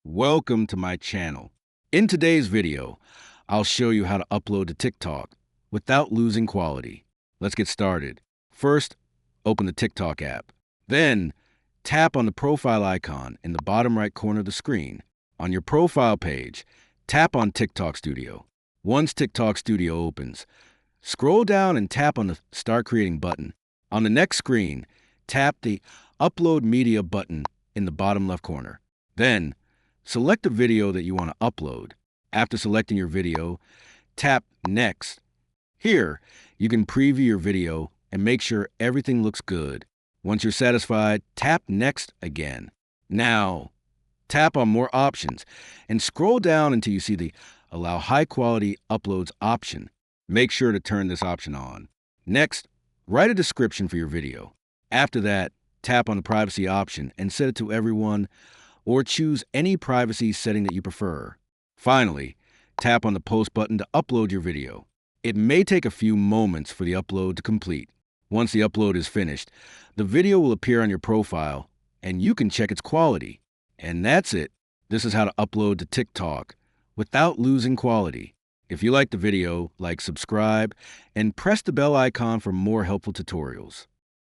Welcome to my channel. In today's video, I'll show you how to upload to TikTok without losing quality. Let's get started. First, open the TikTok app. Then, tap on the profile icon in the bottom right corner of the screen. On your profile page, tap on TikTok Studio. Once TikTok Studio opens, scroll down and tap on the Start Creating button. On the next screen, tap the Upload Media button in the bottom left corner. Then, select the video that you want to upload. After selecting your video, tap Next. Here, you can preview your video and make sure everything looks good. Once you're satisfied, tap Next again. Now, tap on More Options and scroll down until you see the Allow High Quality Uploads option. Make sure to turn this option on. Next, write a description for your video. After that, tap on the Privacy option and set it to everyone, or choose any privacy setting that you prefer. Finally, tap on the Post button to upload your video. It may take a few moments for the upload to complete. Once the upload is finished, the video will appear on your profile, and you can check its quality. And that's it. This is how to upload to TikTok without losing quality. If you liked the video, like, subscribe, and press the bell icon for more helpful tutorials.